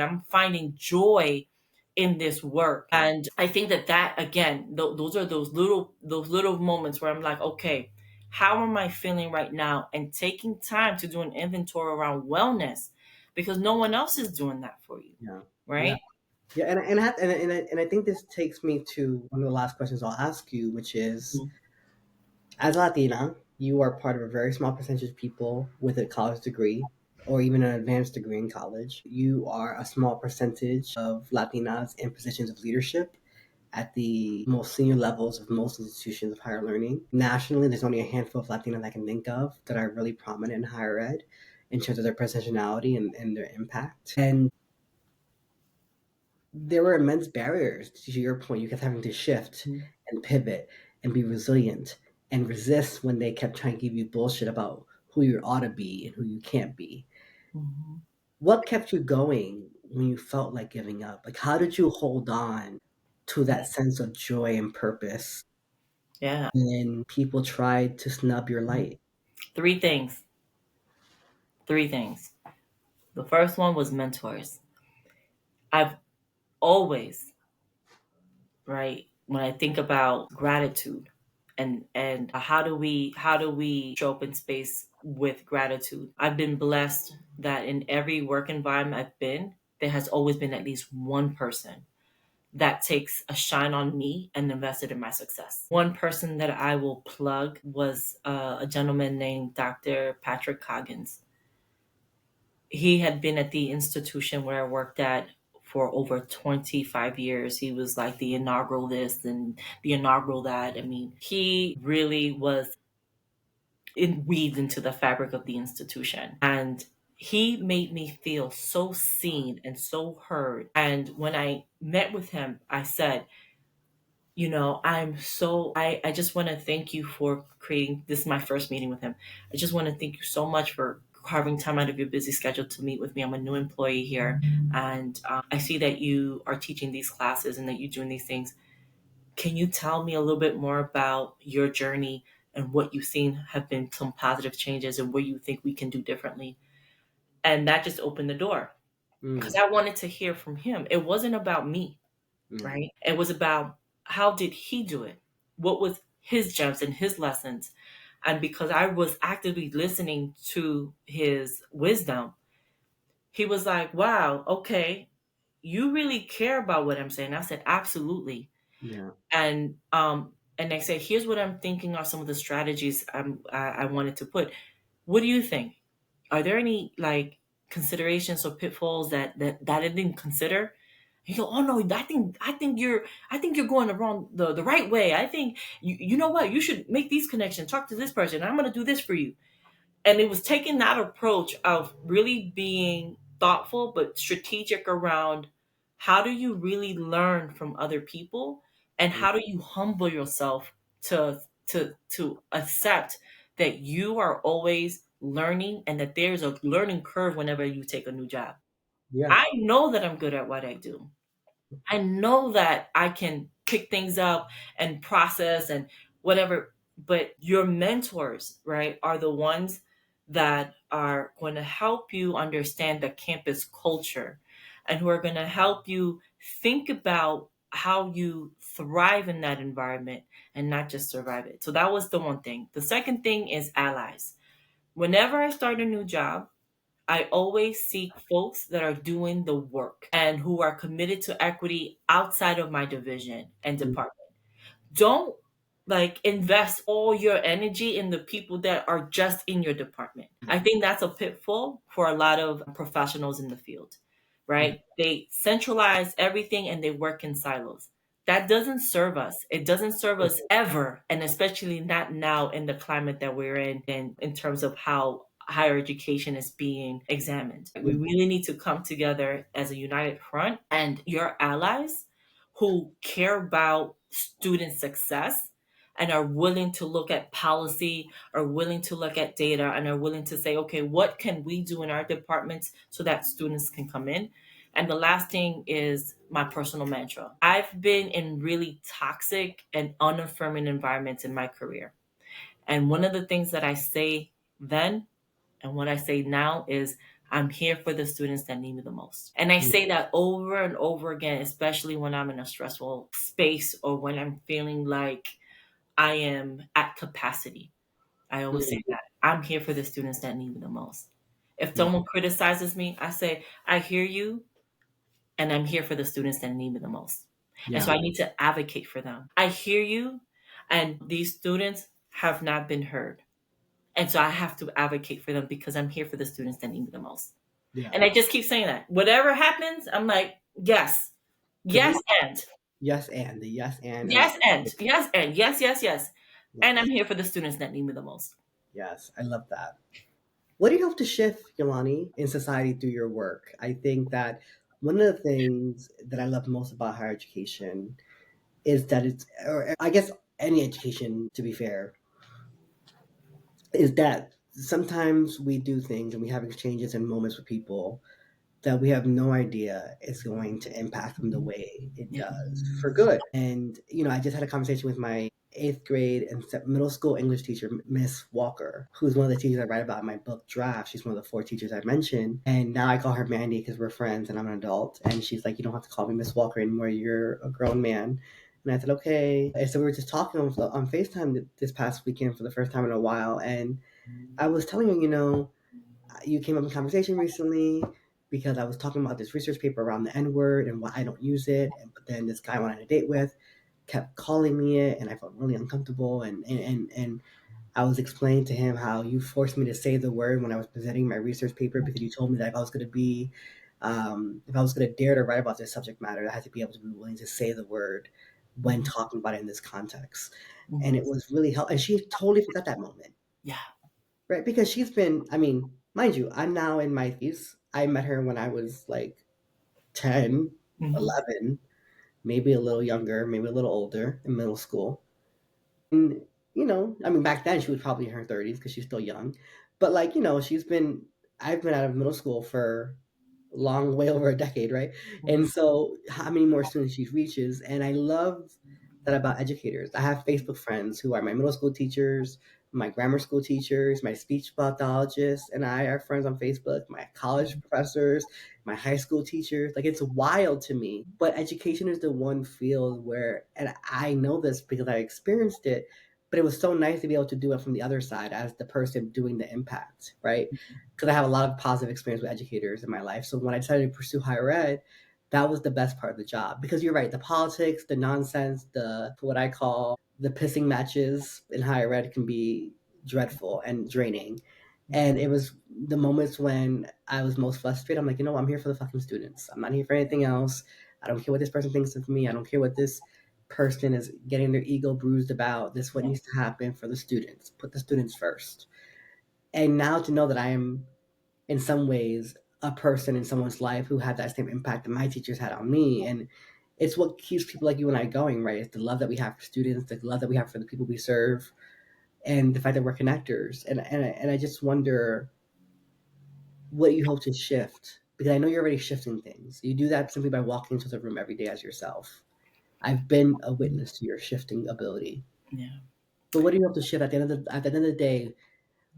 I'm finding joy in this work. And I think that again, those are those little moments where I'm like, okay, how am I feeling right now? And taking time to do an inventory around wellness because no one else is doing that for you, yeah, yeah, right? yeah. And I think this takes me to one of the last questions I'll ask you, which is, as a Latina, you are part of a very small percentage of people with a college degree or even an advanced degree in college. You are a small percentage of Latinas in positions of leadership at the most senior levels of most institutions of higher learning. Nationally, there's only a handful of Latinas I can think of that are really prominent in higher ed in terms of their professionality and their impact. And there were immense barriers to your point. You kept having to shift and pivot and be resilient and resist when they kept trying to give you bullshit about who you ought to be and who you can't be. Mhm. What kept you going when you felt like giving up? Like, how did you hold on to that sense of joy and purpose Yeah. when people tried to snub your light? Three things. Three things. The first one was mentors. I've always, right, when I think about gratitude and how do we show up in space with gratitude. I've been blessed that in every work environment I've been, there has always been at least one person that takes a shine on me and invested in my success. One person that I will plug was a gentleman named Dr. Patrick Coggins. He had been at the institution where I worked at for over 25 years. He was like the inaugural this and the inaugural that. I mean, he really was weaved into the fabric of the institution. And he made me feel so seen and so heard. And when I met with him, I said, I just want to thank you for creating this is my first meeting with him. I just want to thank you so much for carving time out of your busy schedule to meet with me. I'm a new employee here, and I see that you are teaching these classes and that you're doing these things. Can you tell me a little bit more about your journey and what you've seen have been some positive changes and what you think we can do differently? And that just opened the door because Mm, I wanted to hear from him. It wasn't about me, mm, right? It was about how did he do it? What was his gems and his lessons? And because I was actively listening to his wisdom, he was like, wow, okay, you really care about what I'm saying. I said, absolutely. yeah. And they said, here's what I'm thinking are some of the strategies I wanted to put. What do you think? Are there any like considerations or pitfalls that I didn't consider? You go, oh no, I think you're going the right way. I think you know what, you should make these connections, talk to this person. I'm gonna do this for you. And it was taking that approach of really being thoughtful but strategic around how do you really learn from other people and Mm, how do you humble yourself to accept that you are always learning and that there's a learning curve whenever you take a new job. yeah. I know that I'm good at what I do. I know that I can pick things up and process and whatever, but your mentors, right, are the ones that are going to help you understand the campus culture and who are going to help you think about how you thrive in that environment and not just survive it. So that was the one thing. The second thing is allies. Whenever I start a new job, I always seek folks that are doing the work and who are committed to equity outside of my division and Mm, department. Don't like invest all your energy in the people that are just in your department. I think that's a pitfall for a lot of professionals in the field, yeah. right? They centralize everything and they work in silos. That doesn't serve us. It doesn't serve us ever, and especially not now in the climate that we're in terms of how higher education is being examined. We really need to come together as a united front and your allies who care about student success and are willing to look at policy, are willing to look at data, and are willing to say, okay, what can we do in our departments so that students can come in? And the last thing is my personal mantra. I've been in really toxic and unaffirming environments in my career. And one of the things that I say then and what I say now is, I'm here for the students that need me the most. And I Mm, say that over and over again, especially when I'm in a stressful space or when I'm feeling like I am at capacity. I always say mm, that I'm here for the students that need me the most. If yeah, someone criticizes me, I say, I hear you, and I'm here for the students that need me the most. And so yeah, I need to advocate for them. I hear you, and these students have not been heard. And so I have to advocate for them because I'm here for the students that need me the most. yeah. And I just keep saying that. Whatever happens, I'm like, yes, Because yes, and the yes and is yes, and yes, and yes, yes, yes. And I'm yes, here for the students that need me the most. yes. I love that. What do you hope to shift, Yolani, in society through your work? I think that one of the things that I love most about higher education is that or I guess any education, to be fair, is that sometimes we do things and we have exchanges and moments with people that we have no idea is going to impact them the way it Yeah. does for good. And, I just had a conversation with my eighth grade and middle school English teacher, Miss Walker, who's one of the teachers I write about in my book Draft. She's one of the four teachers I mentioned. And now I call her Mandy because we're friends and I'm an adult. And she's like, you don't have to call me Miss Walker anymore. You're a grown man. And I said, okay. And so we were just talking on FaceTime this past weekend for the first time in a while. And I was telling her, you came up in conversation recently because I was talking about this research paper around the N word and why I don't use it. But then this guy I went on a date with kept calling me it, and I felt really uncomfortable. And I was explaining to him how you forced me to say the word when I was presenting my research paper because you told me that if I was going to dare to write about this subject matter, I had to be able to be willing to say the word when Mhm. talking about it in this context. And Mhm. it was really helpful. And she totally forgot that moment. Yeah. Right, because I mean, mind you, I'm now in my 30s. I met her when I was like 10, Mhm. 11, maybe a little younger, maybe a little older in middle school. And, I mean, back then she was probably in her 30s because she's still young. But, like, I've been out of middle school for long, way over a decade, right? And Mhm. so, how many more students she reaches? And I love that about educators. I have Facebook friends who are my middle school teachers, my grammar school teachers, my speech pathologists, and I are friends on Facebook, my college professors, my high school teachers. Like, it's wild to me. But education is the one field where, and I know this because I experienced it, but it was so nice to be able to do it from the other side as the person doing the impact, right? Because I have a lot of positive experience with educators in my life. So when I decided to pursue higher ed, that was the best part of the job because you're right. The politics, the nonsense, the what I call the pissing matches in higher ed can be dreadful and draining. And it was the moments when I was most frustrated. I'm like, I'm here for the fucking students. I'm not here for anything else. I don't care what this person thinks of me. I don't care what this person is getting their ego bruised about. This is what Yeah. needs to happen for the students. Put the students first. And now to know that I am in some ways a person in someone's life who had that same impact that my teachers had on me, and it's what keeps people like you and I going, right? It's the love that we have for students, the love that we have for the people we serve, and the fact that we're connectors. And I just wonder what you hope to shift, because I know you're already shifting things. You do that simply by walking into the room every day as yourself. I've been a witness to your shifting ability. Yeah. But what do you hope to shift at the end of the day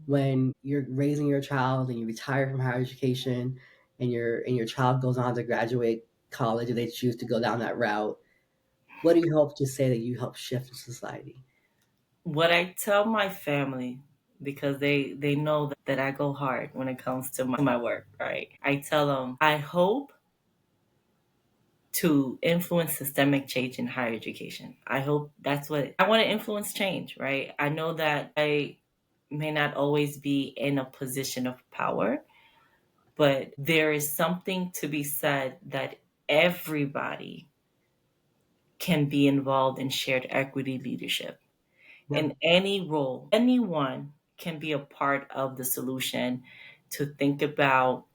when you're raising your child and you retire from higher education and your child goes on to graduate college and they choose to go down that route? What do you hope to say that you help shift in society? What I tell my family, because they know that I go hard when it comes to my work, right? I tell them I hope to influence systemic change in higher education. I hope that's what I want to influence change, right? I know that I may not always be in a position of power, but there is something to be said that everybody can be involved in shared equity leadership Yeah, in any role. Anyone can be a part of the solution to think about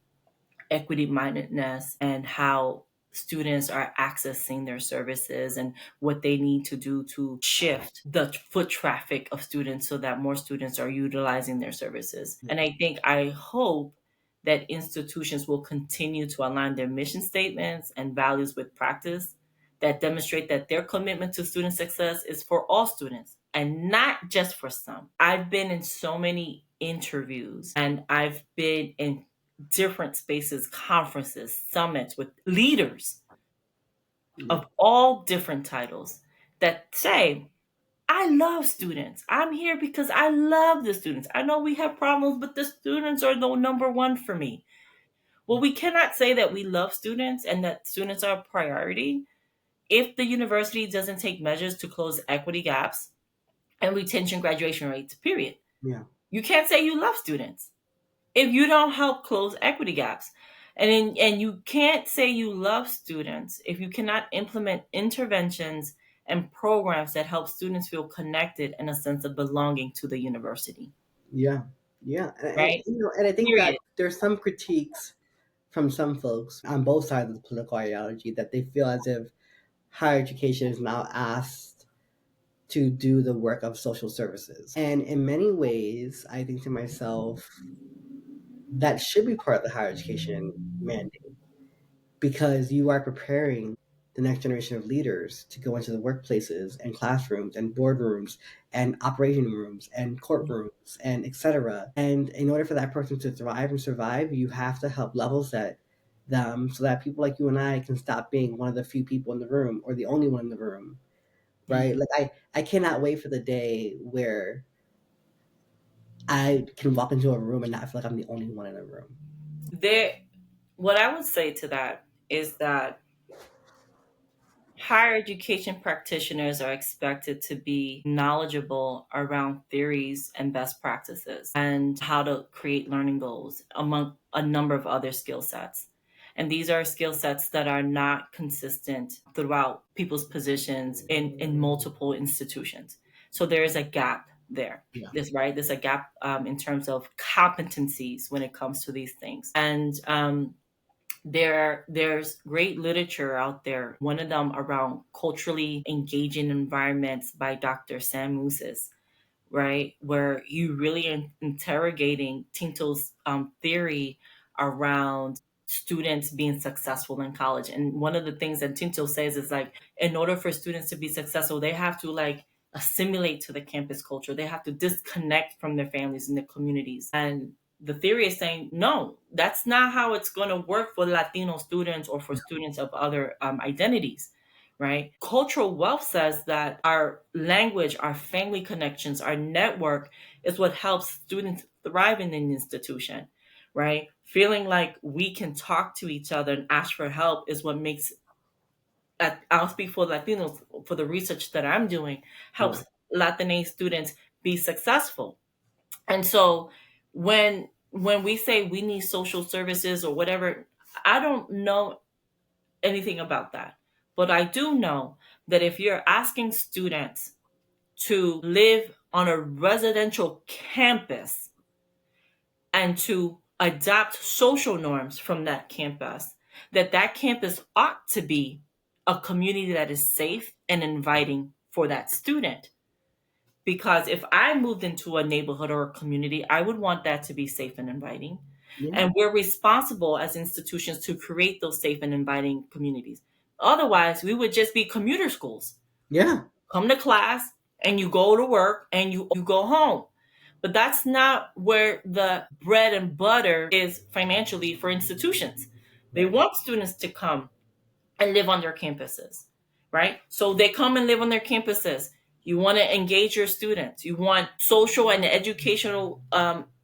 equity mindedness and how students are accessing their services and what they need to do to shift the foot traffic of students so that more students are utilizing their services. Yeah. And I hope that institutions will continue to align their mission statements and values with practice that demonstrate that their commitment to student success is for all students and not just for some. I've been in so many interviews and I've been in different spaces, conferences, summits with leaders Yeah. of all different titles that say, I love students. I'm here because I love the students. I know we have problems, but the students are the number one for me. Well, we cannot say that we love students and that students are a priority if the university doesn't take measures to close equity gaps and retention graduation rates, period. Yeah. You can't say you love students if you don't help close equity gaps. And you can't say you love students if you cannot implement interventions and programs that help students feel connected and a sense of belonging to the university. Yeah. Yeah. Right? And I think that Period. there's some critiques from some folks on both sides of the political ideology that they feel as if higher education is now asked to do the work of social services. And in many ways, I think to myself, that should be part of the higher education mandate because you are preparing the next generation of leaders to go into the workplaces and classrooms and boardrooms and operation rooms and courtrooms and etc. And in order for that person to thrive and survive, you have to help level set them so that people like you and I can stop being one of the few people in the room or the only one in the room, right? Mhm. Like I cannot wait for the day where I can walk into a room and not feel like I'm the only one in a room. There, what I would say to that is that higher education practitioners are expected to be knowledgeable around theories and best practices and how to create learning goals, among a number of other skill sets. And these are skill sets that are not consistent throughout people's positions in multiple institutions. So there is a gap there. Yeah. There's a gap in terms of competencies when it comes to these things. And there's great literature out there. One of them around culturally engaging environments by Dr. Sam Mooses, right, where you really interrogating Tinto's theory around students being successful in college. And one of the things that Tinto says is like, in order for students to be successful, they have to like assimilate to the campus culture. They have to disconnect from their families and their communities. And the theory is saying, no, that's not how it's going to work for Latino students or for students of other identities, right? Cultural wealth says that our language, our family connections, our network is what helps students thrive in an institution, right? Feeling like we can talk to each other and ask for help is what makes, I'll speak for Latinos, for the research that I'm doing, Yeah. helps Latinx students be successful. And so when we say we need social services or whatever, I don't know anything about that. But I do know that if you're asking students to live on a residential campus and to adopt social norms from that campus, that campus ought to be a community that is safe and inviting for that student. Because if I moved into a neighborhood or a community, I would want that to be safe and inviting. Yeah. And we're responsible as institutions to create those safe and inviting communities. Otherwise, we would just be commuter schools. Yeah. Come to class and you go to work and you go home. But that's not where the bread and butter is financially for institutions. They Right. want students to come and live on their campuses, right? So they come and live on their campuses. You want to engage your students. You want social and educational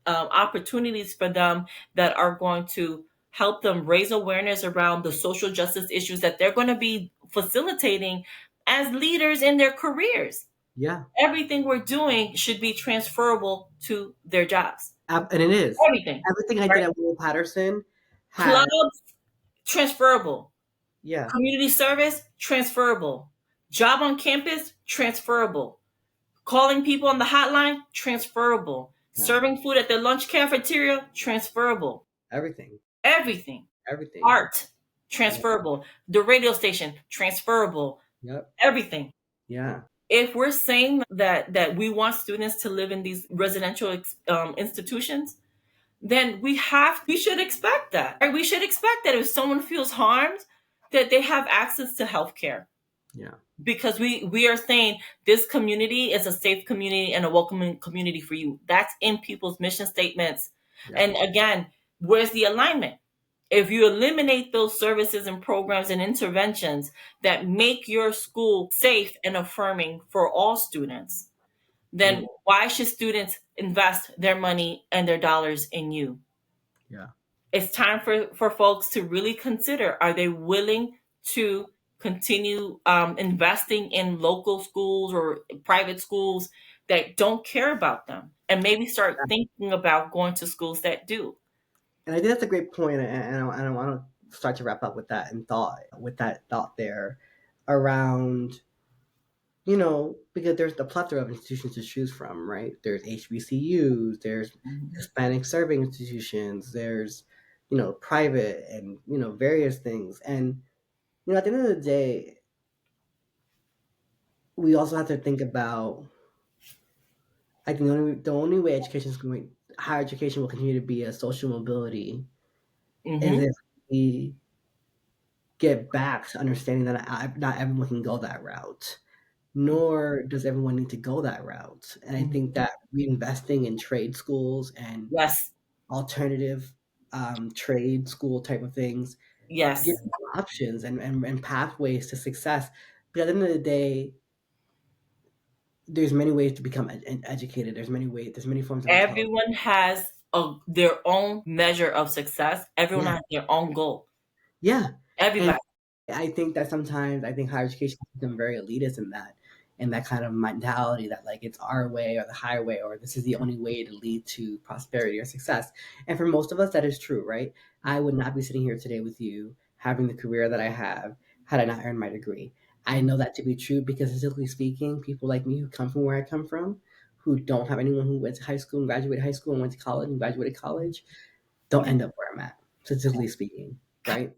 opportunities for them that are going to help them raise awareness around the social justice issues that they're going to be facilitating as leaders in their careers. Yeah. Everything we're doing should be transferable to their jobs. And it is. Everything, Everything I did right? at Will Patterson had, Clubs, transferable. yeah, Community service, transferable. Job on campus, transferable. Calling people on the hotline, transferable. yeah, Serving food at the lunch cafeteria, transferable. everything, Everything. everything. Art, Yeah. transferable. The radio station, transferable. Yep. Everything. Yeah. If we're saying that we want students to live in these residential institutions, then we should expect that. Right? We should expect that if someone feels harmed, that they have access to health care, Yeah. because we are saying this community is a safe community and a welcoming community for you. That's in people's mission statements. Yeah. And again, where's the alignment? If you eliminate those services and programs and interventions that make your school safe and affirming for all students, then Mm. why should students invest their money and their dollars in you? Yeah. It's time for folks to really consider, are they willing to continue investing in local schools or private schools that don't care about them, and maybe start thinking about going to schools that do. And I think that's a great point, and I want to start to wrap up with that thought there, around, because there's the plethora of institutions to choose from, right? There's HBCUs, there's Mhm. Hispanic serving institutions, there's, private, and, various things. And, at the end of the day, we also have to think about, I think the only way higher education will continue to be a social mobility is Hmm. if we get back to understanding that not everyone can go that route, nor does everyone need to go that route. And I think Hmm. that reinvesting in trade schools and Yes, alternative trade school type of things give yes. people options and pathways to success. But at the end of the day, there's many ways to become educated. There's many forms of intelligence. Everyone has their own measure of success. Everyone Yeah, has their own goal. yeah. And Everybody. I think that sometimes I think higher education has become very elitist in that kind of mentality that, like, it's our way or the highway, or this is the only way to lead to prosperity or success. And for most of us, that is true, right? I would not be sitting here today with you having the career that I have had I not earned my degree. I know that to be true because, statistically speaking, people like me who come from where I come from, who don't have anyone who went to high school and graduated high school and went to college and graduated college, don't end up where I'm at, statistically speaking, right?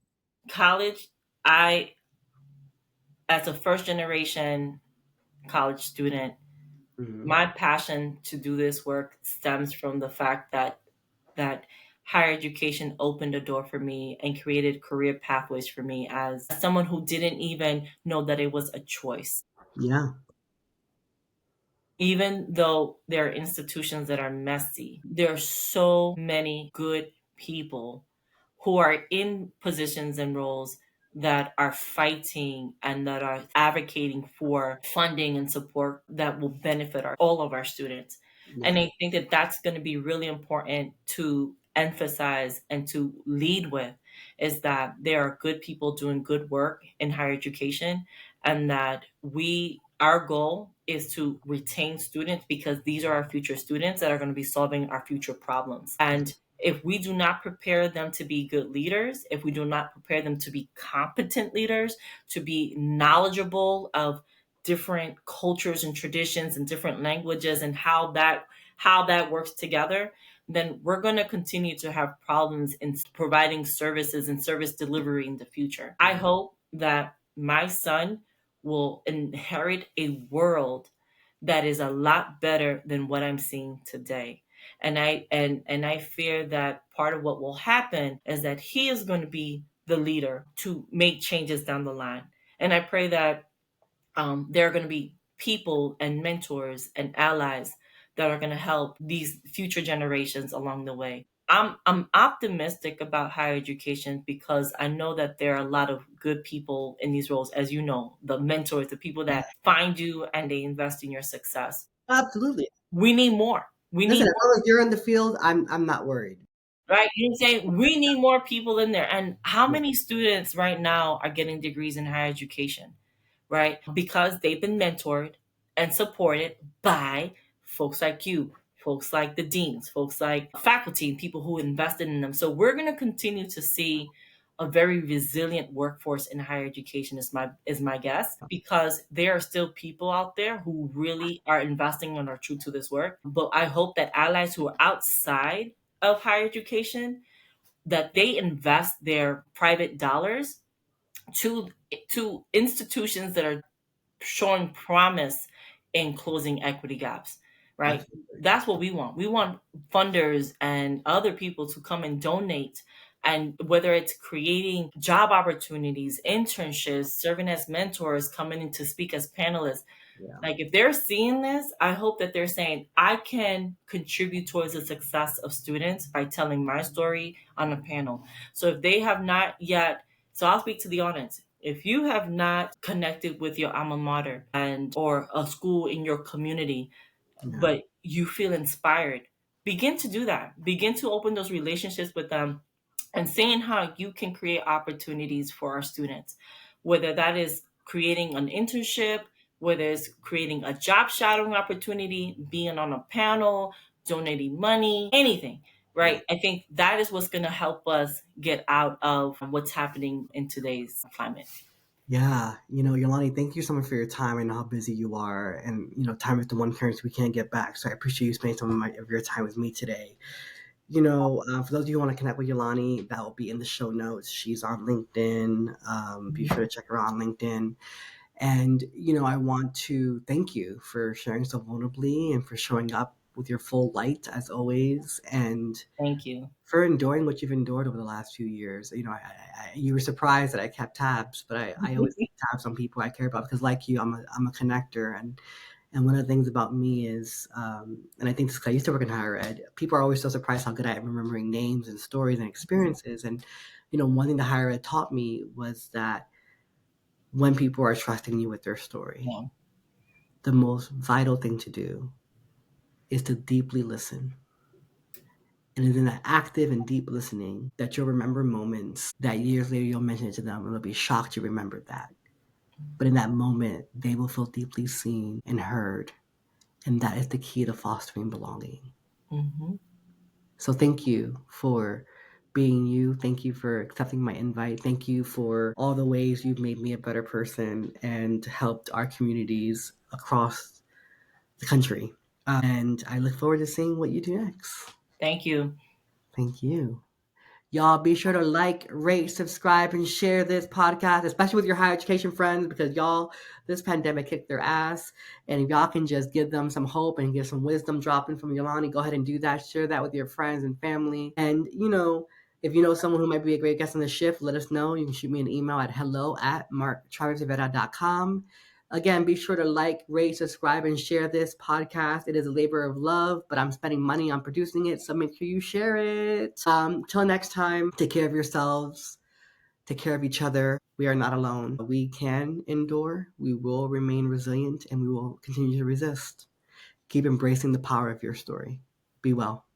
College, I, as a first generation college student, Hmm. my passion to do this work stems from the fact that higher education opened a door for me and created career pathways for me as someone who didn't even know that it was a choice. Yeah, Even though there are institutions that are messy, there are so many good people who are in positions and roles that are fighting and that are advocating for funding and support that will benefit all of our students. And yeah, I think that that's going to be really important to emphasize and to lead with, is that there are good people doing good work in higher education, and that our goal is to retain students, because these are our future students that are going to be solving our future problems. And if we do not prepare them to be good leaders, if we do not prepare them to be competent leaders, to be knowledgeable of different cultures and traditions and different languages and how that works together, then we're going to continue to have problems in providing services and service delivery in the future. I hope that my son will inherit a world that is a lot better than what I'm seeing today. And I fear that part of what will happen is that he is going to be the leader to make changes down the line. And I pray that there are going to be people and mentors and allies that are going to help these future generations along the way. I'm optimistic about higher education because I know that there are a lot of good people in these roles, as you know, the mentors, the people yeah, that find you and they invest in your success. absolutely. We need more. We Listen, need as long as you're in the field, I'm not worried. Right? You know what I'm saying? We need more people in there. And how Yeah, many students right now are getting degrees in higher education? Right? Because they've been mentored and supported by folks like you, folks like the deans, folks like faculty, and people who invested in them. So we're going to continue to see a very resilient workforce in higher education, is my guess, because there are still people out there who really are investing and are true to this work. But I hope that allies who are outside of higher education, that they invest their private dollars to institutions that are showing promise in closing equity gaps, right? Absolutely. That's what we want. We want funders and other people to come and donate. And whether it's creating job opportunities, internships, serving as mentors, coming in to speak as panelists, Yeah. like if they're seeing this, I hope that they're saying, I can contribute towards the success of students by telling my story on a panel. So if they have not yet, so I'll speak to the audience. If you have not connected with your alma mater and or a school in your community, Yeah. but you feel inspired, begin to do that. Begin to open those relationships with them and seeing how you can create opportunities for our students, whether that is creating an internship, whether it's creating a job shadowing opportunity, being on a panel, donating money, anything, Yeah. right? I think that is what's going to help us get out of what's happening in today's climate. Yeah, Yolany, thank you so much for your time. I know how busy you are, and time is the one currency we can't get back. So I appreciate you spending some of your time with me today. For those of you who want to connect with Yolany, that will be in the show notes. She's on LinkedIn. Be sure to check her out on LinkedIn. And I want to thank you for sharing so vulnerably and for showing up with your full light as always. And Thank you. for enduring what you've endured over the last few years. You were surprised that I kept tabs, but I always keep tabs on people I care about because, like you, I'm a connector, and one of the things about me is, and I think this 'cause I used to work in higher ed. People are always so surprised how good I am remembering names and stories and experiences. And one thing the higher ed taught me was that when people are trusting you with their story, Yeah. the most vital thing to do is to deeply listen. And it's in that active and deep listening that you'll remember moments that years later you'll mention it to them and they'll be shocked you remembered that. But in that moment, they will feel deeply seen and heard. And that is the key to fostering belonging. Hmm. So thank you for being you. Thank you for accepting my invite. Thank you for all the ways you've made me a better person and helped our communities across the country. And I look forward to seeing what you do next. Thank you. Thank you. Y'all be sure to like, rate, subscribe, and share this podcast, especially with your higher education friends, because y'all, this pandemic kicked their ass. And if y'all can just give them some hope and get some wisdom dropping from Yolany, go ahead and do that. Share that with your friends and family. And, if you know someone who might be a great guest on the shift, let us know. You can shoot me an email at hello@marktravisrivera.com. Again, be sure to like, rate, subscribe, and share this podcast. It is a labor of love, but I'm spending money on producing it, so make sure you share it. Till next time, take care of yourselves, take care of each other. We are not alone. We can endure, we will remain resilient, and we will continue to resist. Keep embracing the power of your story. Be well.